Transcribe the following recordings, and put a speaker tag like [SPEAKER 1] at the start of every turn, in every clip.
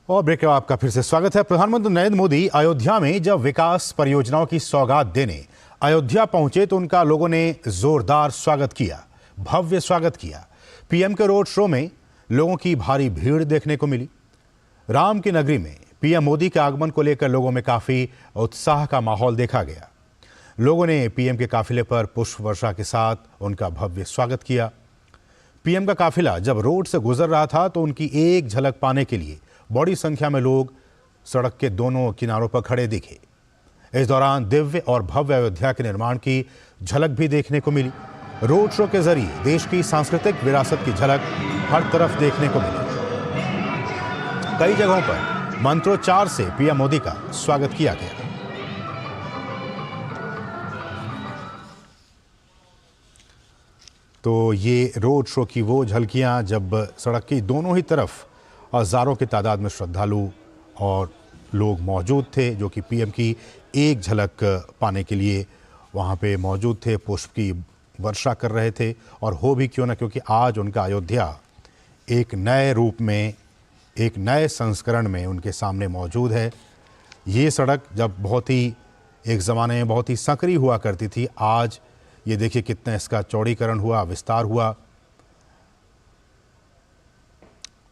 [SPEAKER 1] और ब्रेक के बाद आपका फिर से स्वागत है। प्रधानमंत्री नरेंद्र मोदी अयोध्या में जब विकास परियोजनाओं की सौगात देने अयोध्या पहुंचे तो उनका लोगों ने जोरदार स्वागत किया, भव्य स्वागत किया। पीएम के रोड शो में लोगों की भारी भीड़ देखने को मिली। राम की नगरी में पीएम मोदी के आगमन को लेकर लोगों में काफी उत्साह का माहौल देखा गया। लोगों ने पीएम के काफिले पर पुष्प वर्षा के साथ उनका भव्य स्वागत किया। पीएम का काफिला जब रोड से गुजर रहा था तो उनकी एक झलक पाने के लिए बड़ी संख्या में लोग सड़क के दोनों किनारों पर खड़े दिखे। इस दौरान दिव्य और भव्य अयोध्या के निर्माण की झलक भी देखने को मिली। रोड शो के जरिए देश की सांस्कृतिक विरासत की झलक हर तरफ देखने को मिली। कई जगहों पर मंत्रोच्चार से पीएम मोदी का स्वागत किया गया। तो ये रोड शो की वो झलकियां जब सड़क की दोनों ही तरफ हजारों की तादाद में श्रद्धालु और लोग मौजूद थे जो कि पीएम की एक झलक पाने के लिए वहाँ पे मौजूद थे, पुष्प की वर्षा कर रहे थे। और हो भी क्यों ना, क्योंकि आज उनका अयोध्या एक नए रूप में, एक नए संस्करण में उनके सामने मौजूद है। ये सड़क जब बहुत ही एक ज़माने में बहुत ही संकरी हुआ करती थी, आज ये देखिए कितना इसका चौड़ीकरण हुआ, विस्तार हुआ।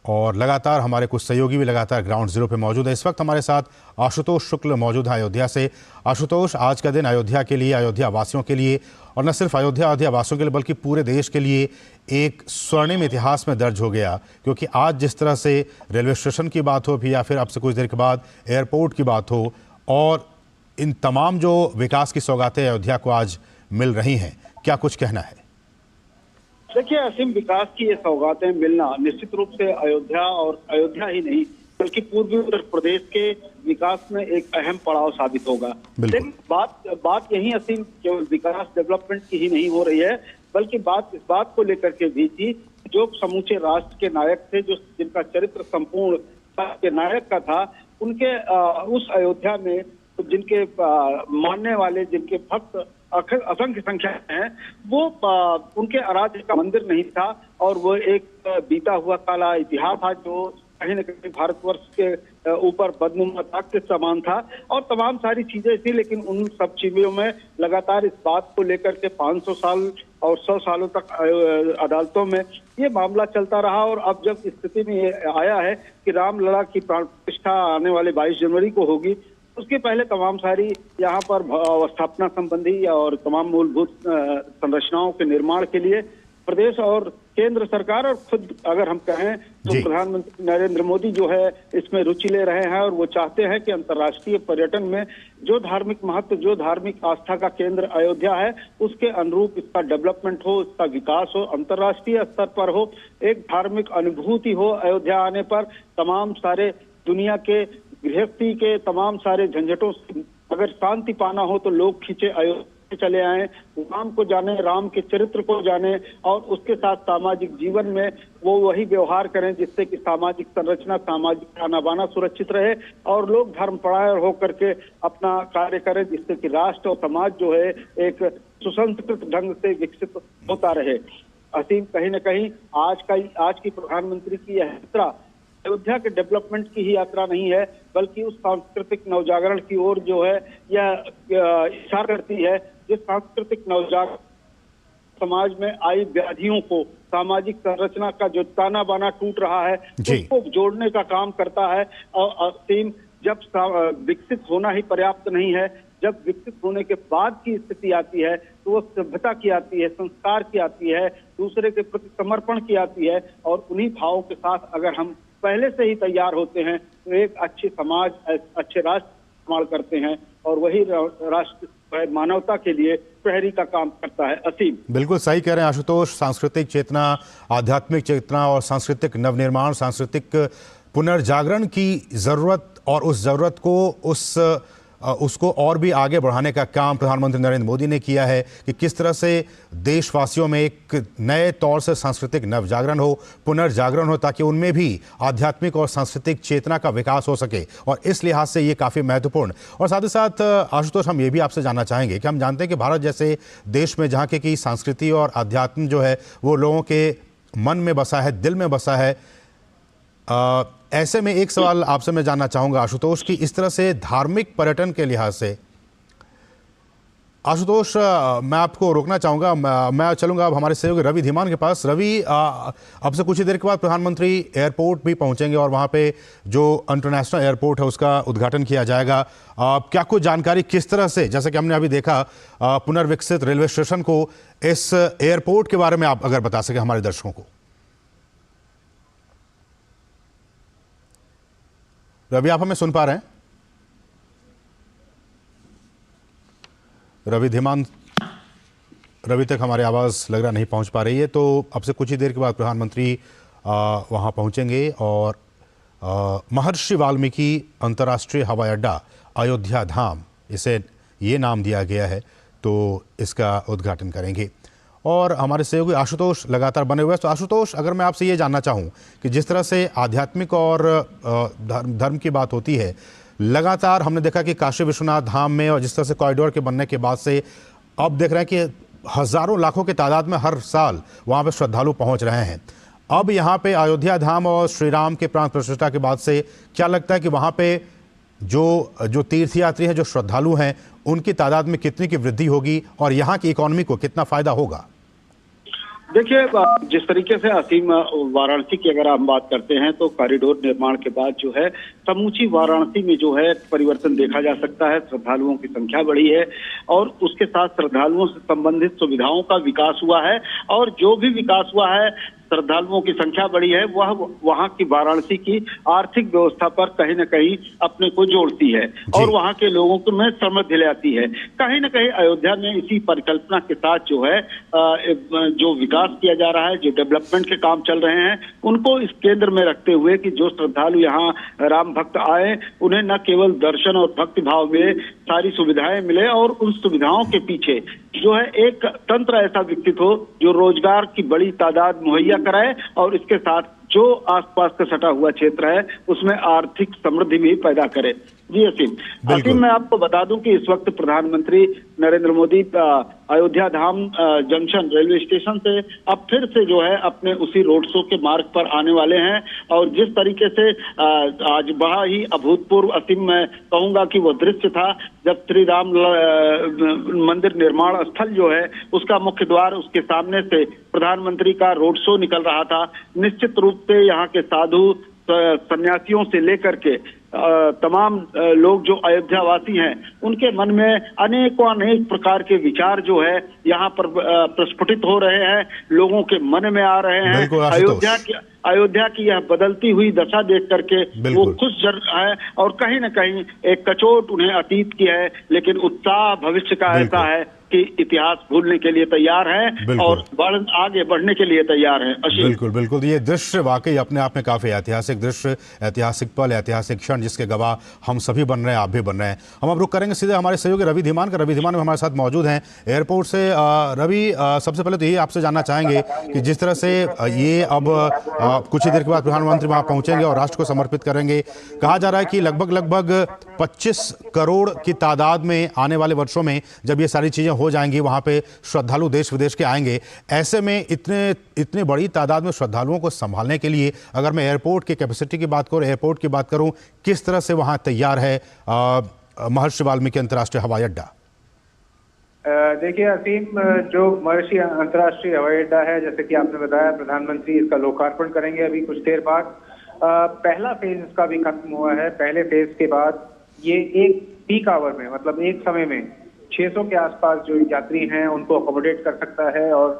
[SPEAKER 1] और लगातार हमारे कुछ सहयोगी भी लगातार ग्राउंड जीरो पे मौजूद है। इस वक्त हमारे साथ आशुतोष शुक्ल मौजूद है अयोध्या से। आशुतोष, आज का दिन अयोध्या के लिए, अयोध्या वासियों के लिए और न सिर्फ अयोध्या वासियों के लिए बल्कि पूरे देश के लिए एक स्वर्णिम इतिहास में दर्ज हो गया, क्योंकि आज जिस तरह से रेलवे स्टेशन की बात हो भी या फिर अब से कुछ देर के बाद एयरपोर्ट की बात हो और इन तमाम जो विकास की सौगातें अयोध्या को आज मिल रही हैं, क्या कुछ कहना है?
[SPEAKER 2] देखिए असीम, विकास की ये सौगातें मिलना निश्चित रूप से अयोध्या और अयोध्या ही नहीं बल्कि पूर्वी उत्तर प्रदेश के विकास में एक अहम पड़ाव साबित होगा। लेकिन बात यही असीम केवल विकास डेवलपमेंट की ही नहीं हो रही है, बल्कि बात इस बात को लेकर के भी थी जो समूचे राष्ट्र के नायक थे, जो जिनका चरित्र संपूर्ण के नायक का था, उनके उस अयोध्या में जिनके मानने वाले, जिनके भक्त असंख्य संख्या है, वो उनके आराध्य का मंदिर नहीं था और वो एक बीता हुआ काला इतिहास था जो कहीं न कहीं भारतवर्ष के ऊपर बदनुमा ताक के समान था और तमाम सारी चीजें थी। लेकिन उन सब चीजों में लगातार इस बात को लेकर के 500 साल और 100 सालों तक अदालतों में ये मामला चलता रहा और अब जब स्थिति में ये आया है कि रामलला की प्राण प्रतिष्ठा आने वाले 22 जनवरी को होगी, उसके पहले तमाम सारी यहाँ पर स्थापना संबंधी और तमाम मूलभूत संरचनाओं के निर्माण के लिए प्रदेश और केंद्र सरकार और खुद अगर हम कहें तो प्रधानमंत्री नरेंद्र मोदी जो है इसमें रुचि ले रहे हैं और वो चाहते हैं कि अंतर्राष्ट्रीय पर्यटन में जो धार्मिक महत्व, जो धार्मिक आस्था का केंद्र अयोध्या है, उसके अनुरूप इसका डेवलपमेंट हो, इसका विकास हो, अंतर्राष्ट्रीय स्तर पर हो, एक धार्मिक अनुभूति हो अयोध्या आने पर। तमाम सारे दुनिया के गृहस्थी के तमाम सारे झंझटों से अगर शांति पाना हो तो लोग खींचे अयोध्या चले आए, राम को जाने, राम के चरित्र को जाने और उसके साथ सामाजिक जीवन में वो वही व्यवहार करें जिससे कि सामाजिक संरचना, सामाजिक आना बाना सुरक्षित रहे और लोग धर्मपरायण होकर के अपना कार्य करें जिससे कि राष्ट्र और समाज जो है एक सुसंस्कृत ढंग से विकसित होता रहे। असीम, कहीं न कहीं आज की प्रधानमंत्री की यह यात्रा अयोध्या के डेवलपमेंट की ही यात्रा नहीं है, बल्कि उस सांस्कृतिक नवजागरण की ओर जो है यह इशारा करती है जिस सांस्कृतिक नवजागरण समाज में आई व्याधियों को, सामाजिक संरचना का जो ताना बाना टूट रहा है उसको जोड़ने का काम करता है। और असीम, जब विकसित होना ही पर्याप्त नहीं है, जब विकसित होने के बाद की स्थिति आती है तो वो सभ्यता की आती है, संस्कार की आती है, दूसरे के प्रति समर्पण की आती है और उन्हीं भावों के साथ अगर हम पहले से ही तैयार होते हैं तो एक अच्छे समाज, अच्छे राष्ट्र निर्माण करते हैं और वही राष्ट्र मानवता के लिए प्रहरी का काम करता है। असीम,
[SPEAKER 1] बिल्कुल सही कह रहे हैं आशुतोष। सांस्कृतिक चेतना, आध्यात्मिक चेतना और सांस्कृतिक नवनिर्माण, सांस्कृतिक पुनर्जागरण की जरूरत और उस जरूरत को उसको और भी आगे बढ़ाने का काम प्रधानमंत्री नरेंद्र मोदी ने किया है कि किस तरह से देशवासियों में एक नए तौर से सांस्कृतिक नवजागरण हो, पुनर्जागरण हो, ताकि उनमें भी आध्यात्मिक और सांस्कृतिक चेतना का विकास हो सके। और इस लिहाज से ये काफ़ी महत्वपूर्ण। और साथ ही साथ आशुतोष, हम ये भी आपसे जानना चाहेंगे कि हम जानते हैं कि भारत जैसे देश में जहाँ की संस्कृति और अध्यात्म जो है वो लोगों के मन में बसा है, दिल में बसा है, ऐसे में एक सवाल आपसे मैं जानना चाहूँगा आशुतोष कि इस तरह से धार्मिक पर्यटन के लिहाज से आशुतोष, मैं आपको रोकना चाहूँगा। मैं चलूँगा अब हमारे सहयोगी रवि धीमान के पास। रवि, अब से कुछ ही देर के बाद प्रधानमंत्री एयरपोर्ट भी पहुँचेंगे और वहाँ पे जो इंटरनेशनल एयरपोर्ट है उसका उद्घाटन किया जाएगा। क्या कुछ जानकारी किस तरह से, जैसे कि हमने अभी देखा पुनर्विकसित रेलवे स्टेशन को, इस एयरपोर्ट के बारे में आप अगर बता सकें हमारे दर्शकों को। रवि, आप हमें सुन पा रहे हैं? रवि धीमान, रवि तक हमारी आवाज़ लग रहा नहीं पहुंच पा रही है। तो अब से कुछ ही देर के बाद प्रधानमंत्री वहां पहुंचेंगे और महर्षि वाल्मीकि अंतर्राष्ट्रीय हवाई अड्डा अयोध्या धाम, इसे ये नाम दिया गया है, तो इसका उद्घाटन करेंगे। और हमारे सहयोगी आशुतोष लगातार बने हुए हैं। तो आशुतोष, अगर मैं आपसे ये जानना चाहूँ कि जिस तरह से आध्यात्मिक और धर्म की बात होती है, लगातार हमने देखा कि काशी विश्वनाथ धाम में और जिस तरह से कॉरिडोर के बनने के बाद से अब देख रहे हैं कि हज़ारों लाखों की तादाद में हर साल वहाँ पे श्रद्धालु पहुँच रहे हैं। अब यहाँ पे अयोध्या धाम और श्री राम के प्राण प्रतिष्ठा के बाद से क्या लगता है कि वहाँ पे जो तीर्थयात्री हैं, जो श्रद्धालु हैं, उनकी तादाद में कितनी की वृद्धि होगी और यहाँ की इकोनॉमी को कितना फ़ायदा होगा?
[SPEAKER 2] देखिए, जिस तरीके से असीम वाराणसी की अगर हम बात करते हैं तो कॉरिडोर निर्माण के बाद जो है समूची वाराणसी में जो है परिवर्तन देखा जा सकता है। श्रद्धालुओं की संख्या बढ़ी है और उसके साथ श्रद्धालुओं से संबंधित सुविधाओं का विकास हुआ है, और जो भी विकास हुआ है, श्रद्धालुओं की संख्या बढ़ी है, वह वहां की वाराणसी की आर्थिक व्यवस्था पर कहीं न कहीं अपने को जोड़ती है और वहां के लोगों को में समृद्धि लाती है। कहीं न कहीं अयोध्या में इसी परिकल्पना के साथ जो है जो विकास किया जा रहा है, जो डेवलपमेंट के काम चल रहे हैं, उनको इस केंद्र में रखते हुए कि जो श्रद्धालु यहाँ राम भक्त आए, उन्हें न केवल दर्शन और भक्ति भाव में सारी सुविधाएं मिले और उन सुविधाओं के पीछे जो है एक तंत्र ऐसा विकसित हो जो रोजगार की बड़ी तादाद मुहैया कराए और इसके साथ जो आसपास का सटा हुआ क्षेत्र है उसमें आर्थिक समृद्धि भी पैदा करे। जी असीम, मैं आपको बता दूं कि इस वक्त प्रधानमंत्री नरेंद्र मोदी अयोध्या धाम जंक्शन रेलवे स्टेशन से अब फिर से जो है अपने उसी रोड शो के मार्ग पर आने वाले हैं। और जिस तरीके से आज बड़ा ही अभूतपूर्व, असीम मैं कहूंगा कि वो दृश्य था जब श्री राम मंदिर निर्माण स्थल जो है उसका मुख्य द्वार, उसके सामने से प्रधानमंत्री का रोड शो निकल रहा था। निश्चित रूप से यहाँ के साधु सन्यासियों से लेकर के तमाम लोग जो अयोध्या वासी हैं, उनके मन में अनेक प्रकार के विचार जो है यहाँ पर प्रस्फुटित हो रहे हैं, लोगों के मन में आ रहे हैं। अयोध्या की यह बदलती हुई दशा देख करके वो खुश है और कहीं न कहीं एक कचोट उन्हें अतीत की है, लेकिन उत्साह भविष्य का ऐसा है कि इतिहास भूलने के लिए तैयार है और आगे बढ़ने के लिए तैयार है।
[SPEAKER 1] बिल्कुल बिल्कुल, ये दृश्य वाकई अपने आप में काफी ऐतिहासिक दृश्य, ऐतिहासिक पल, ऐतिहासिक क्षण जिसके गवाह हम सभी बन रहे हैं, आप भी बन रहे हैं। हम अब रुक करेंगे सीधे हमारे सहयोगी रवि धीमान का। रवि धीमान हमारे साथ मौजूद हैं एयरपोर्ट से। रवि, सबसे पहले तो ये आपसे जानना चाहेंगे कि जिस तरह से ये अब कुछ ही देर के बाद प्रधानमंत्री वहां पहुंचेंगे और राष्ट्र को समर्पित करेंगे, कहा जा रहा है कि लगभग 25 करोड़ की तादाद में आने वाले वर्षों में जब ये सारी चीजें हो जाएंगी, वहां पे श्रद्धालु देश विदेश के आएंगे। ऐसे में इतने बड़ी तादाद में श्रद्धालुओं को संभालने के लिए अगर मैं एयरपोर्ट की कैपेसिटी की बात करूं, एयरपोर्ट की बात करूं, किस तरह से वहां तैयार है महर्षि वाल्मीकि अंतर्राष्ट्रीय हवाई अड्डा?
[SPEAKER 3] देखिए असीम, जो महर्षि अंतर्राष्ट्रीय हवाई अड्डा है, जैसे कि आपने बताया, प्रधानमंत्री इसका लोकार्पण करेंगे अभी कुछ देर बाद। पहला फेज इसका भी खत्म हुआ है। पहले फेज के बाद ये एक पीक आवर में, मतलब एक समय में 600 के आसपास जो यात्री हैं उनको अकोमोडेट कर सकता है और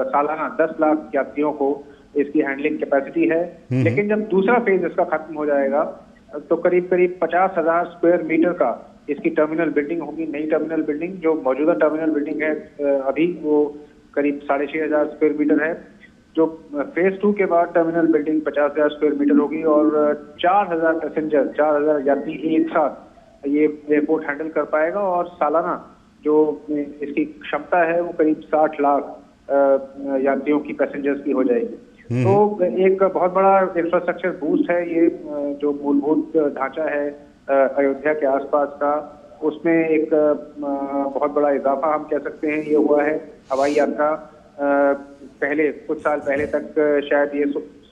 [SPEAKER 3] सालाना 10 लाख यात्रियों को इसकी हैंडलिंग कैपेसिटी है। लेकिन जब दूसरा फेज इसका खत्म हो जाएगा तो करीब 50,000 स्क्वायर मीटर का इसकी टर्मिनल बिल्डिंग होगी। नई टर्मिनल बिल्डिंग, जो मौजूदा टर्मिनल बिल्डिंग है अभी, वो करीब 6,500 स्क्वायर मीटर है। जो फेज 2 के बाद टर्मिनल बिल्डिंग 50,000 स्क्वायर मीटर होगी और 4,000 पैसेंजर, 4,000 यात्री एक साथ ये एयरपोर्ट हैंडल कर पाएगा और सालाना जो इसकी क्षमता है वो करीब 60 लाख यात्रियों की, पैसेंजर्स की हो जाएगी। तो एक बहुत बड़ा इंफ्रास्ट्रक्चर बूस्ट है ये। जो मूलभूत ढांचा है अयोध्या के आसपास का, उसमें एक बहुत बड़ा इजाफा हम कह सकते हैं ये हुआ है। हवाई यात्रा पहले कुछ साल पहले तक शायद ये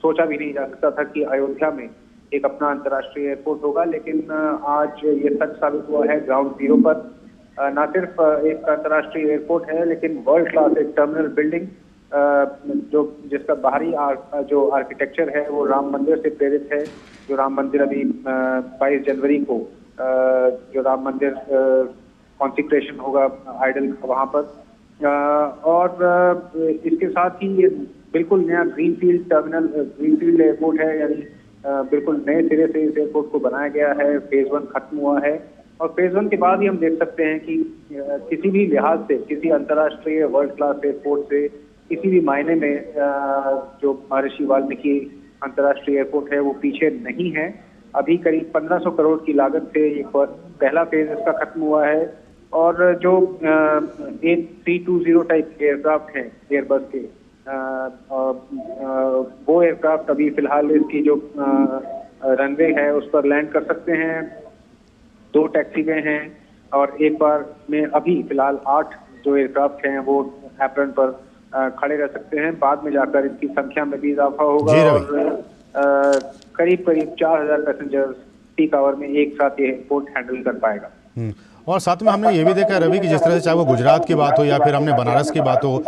[SPEAKER 3] सोचा भी नहीं जा सकता था कि अयोध्या में एक अपना अंतर्राष्ट्रीय एयरपोर्ट होगा, लेकिन आज ये सच साबित हुआ है। ग्राउंड जीरो पर न सिर्फ एक अंतर्राष्ट्रीय एयरपोर्ट है, लेकिन वर्ल्ड क्लास एक टर्मिनल बिल्डिंग जो जिसका बाहरी जो आर्किटेक्चर है वो राम मंदिर से प्रेरित है। जो राम मंदिर अभी 22 जनवरी को जो राम मंदिर कॉन्सिक्रेशन होगा आइडल वहां पर, और इसके साथ ही ये बिल्कुल नया ग्रीनफील्ड टर्मिनल, ग्रीनफील्ड एयरपोर्ट है, यानी बिल्कुल नए सिरे से इस एयरपोर्ट को बनाया गया है। फेज 1 खत्म हुआ है और फेज 1 के बाद ही हम देख सकते हैं कि किसी भी लिहाज से, किसी अंतर्राष्ट्रीय वर्ल्ड क्लास एयरपोर्ट से किसी भी मायने में जो महर्षि वाल्मीकि अंतर्राष्ट्रीय एयरपोर्ट है वो पीछे नहीं है। अभी करीब 1500 करोड़ की लागत से ये पहला फेज इसका खत्म हुआ है, और जो 320 टाइप एयरक्राफ्ट हैं एयरबस के, वो एयरक्राफ्ट अभी फिलहाल इसकी जो रनवे है उस पर लैंड कर सकते हैं। 2 टैक्सीवे हैं और एक बार में अभी फिलहाल 8 जो एयरक्राफ्ट हैं वो एप्रन पर खड़े रह सकते हैं। बाद में जाकर इसकी संख्या में भी इजाफा होगा और करीब 4000 पैसेंजर्स पीक आवर में एक साथ ये एयरपोर्ट हैंडल कर पाएगा।
[SPEAKER 1] और साथ में हमने ये भी देखा रवि कि जिस तरह से चाहे वो गुजरात की बात हो या फिर हमने बनारस की बात हो,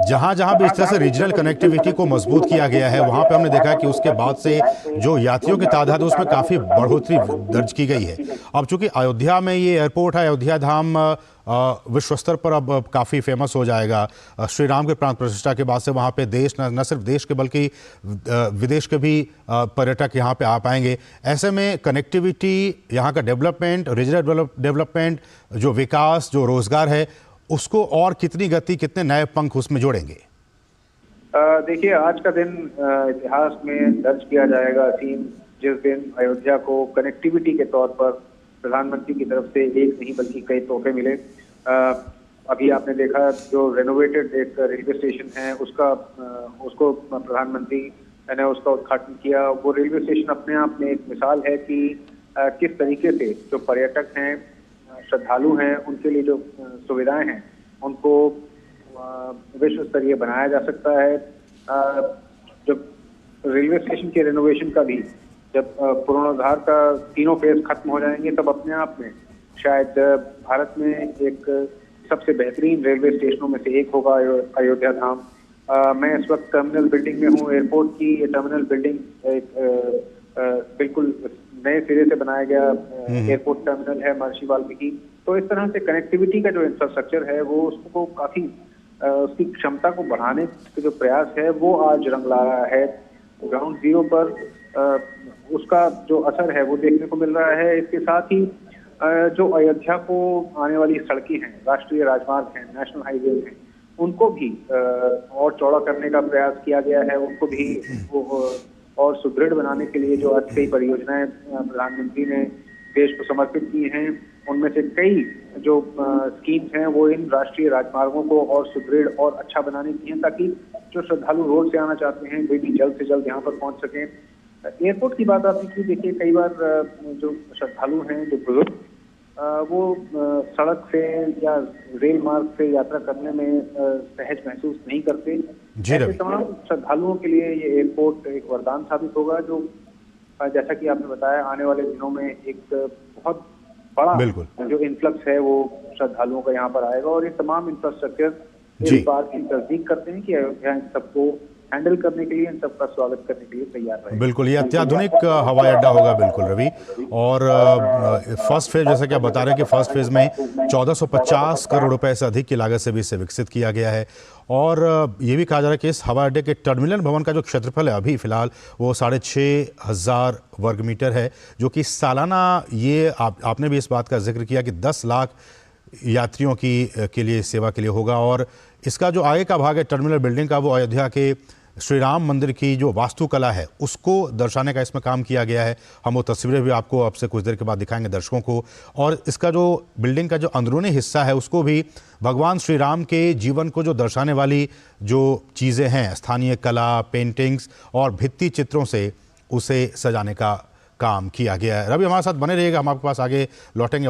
[SPEAKER 1] जहां जहां भी इस तरह से रीजनल कनेक्टिविटी को मजबूत किया गया है, वहां पे हमने देखा कि उसके बाद से जो यात्रियों की तादाद है उसमें काफ़ी बढ़ोतरी दर्ज की गई है। अब चूंकि अयोध्या में ये एयरपोर्ट है, अयोध्या धाम विश्व स्तर पर अब काफ़ी फेमस हो जाएगा। श्री राम के प्राण प्रतिष्ठा के बाद से वहाँ पे देश न सिर्फ देश के बल्कि विदेश के भी पर्यटक यहाँ पे आ पाएंगे। ऐसे में कनेक्टिविटी, यहाँ का डेवलपमेंट, रीजनल डेवलपमेंट, जो विकास, जो रोजगार है, उसको और कितनी गति, कितने नए पंख उसमें जोड़ेंगे?
[SPEAKER 3] देखिए, आज का दिन इतिहास में दर्ज किया जाएगा असीम, जिस दिन अयोध्या को कनेक्टिविटी के तौर पर प्रधानमंत्री की तरफ से एक नहीं बल्कि कई तोहफे मिले। अभी आपने देखा जो रेनोवेटेड एक रेलवे स्टेशन है उसको प्रधानमंत्री ने उसका उद्घाटन किया। वो रेलवे स्टेशन अपने आप में एक मिसाल है कि किस तरीके से जो पर्यटक हैं, श्रद्धालु हैं, उनके लिए जो सुविधाएं हैं उनको विश्व स्तरीय बनाया जा सकता है। जब रेलवे स्टेशन के रेनोवेशन का भी जब पुनरुद्धार का 3 फेज खत्म हो जाएंगे, तब अपने आप में शायद भारत में एक सबसे बेहतरीन रेलवे स्टेशनों में से एक होगा अयोध्या धाम। मैं इस वक्त टर्मिनल बिल्डिंग में हूँ एयरपोर्ट की। ये टर्मिनल बिल्डिंग एक बिल्कुल नए सिरे से बनाया गया एयरपोर्ट टर्मिनल है महर्षि वाल्मीकि। तो इस तरह से कनेक्टिविटी का जो इंफ्रास्ट्रक्चर है वो उसको काफी उसकी क्षमता को बढ़ाने के जो प्रयास है वो आज रंग ला रहा है। ग्राउंड जीरो पर उसका जो असर है वो देखने को मिल रहा है। इसके साथ ही जो अयोध्या को आने वाली सड़कें हैं, राष्ट्रीय राजमार्ग हैं, नेशनल हाईवे हैं, उनको भी और चौड़ा करने का प्रयास किया गया है। उनको भी और सुदृढ़ बनाने के लिए जो आज कई परियोजनाएं प्रधानमंत्री ने देश को समर्पित की हैं, उनमें से कई जो स्कीम्स हैं वो इन राष्ट्रीय राजमार्गों को और सुदृढ़ और अच्छा बनाने की हैं, ताकि जो श्रद्धालु रोड से आना चाहते हैं वे भी जल्द से जल्द यहाँ पर पहुँच सकें। एयरपोर्ट की बात आपने की। देखिए, कई बार जो श्रद्धालु हैं, जो बुजुर्ग, वो सड़क से या रेल मार्ग से यात्रा करने में सहज महसूस नहीं करते। ऐसे तमाम श्रद्धालुओं के लिए ये एयरपोर्ट एक वरदान साबित होगा, जो जैसा कि आपने बताया आने वाले दिनों में एक बहुत बड़ा जो इन्फ्लक्स है वो श्रद्धालुओं का यहाँ पर आएगा। और ये तमाम इंफ्रास्ट्रक्चर इस बात की तस्दीक करते हैं कि अयोध्या इन सबको हैंडल करने के लिए, इन सबका स्वागत करने के लिए तैयार रहेगा।
[SPEAKER 1] बिल्कुल, ये अत्याधुनिक हवाई अड्डा होगा। बिल्कुल रवि। और फर्स्ट फेज, जैसा कि आप बता रहे हैं कि फर्स्ट फेज में 1450 करोड़ रुपए से अधिक की लागत से भी इसे विकसित किया गया है। और ये भी कहा जा रहा है कि इस हवाई अड्डे के टर्मिनल भवन का जो क्षेत्रफल है अभी फिलहाल वो 6500 वर्ग मीटर है, जो कि सालाना, ये आपने भी इस बात का जिक्र किया कि 10 लाख यात्रियों के लिए सेवा के लिए होगा। और इसका जो आगे का भाग है टर्मिनल बिल्डिंग का, वो अयोध्या के श्री राम मंदिर की जो वास्तुकला है उसको दर्शाने का इसमें काम किया गया है। हम वो तस्वीरें भी आपको अब से कुछ देर के बाद दिखाएंगे दर्शकों को। और इसका जो बिल्डिंग का जो अंदरूनी हिस्सा है उसको भी भगवान श्री राम के जीवन को जो दर्शाने वाली जो चीज़ें हैं, स्थानीय कला, पेंटिंग्स और भित्ति चित्रों से उसे सजाने का काम किया गया है। रवि, हमारे साथ बने रहिएगा, हम आपके पास आगे लौटेंगे।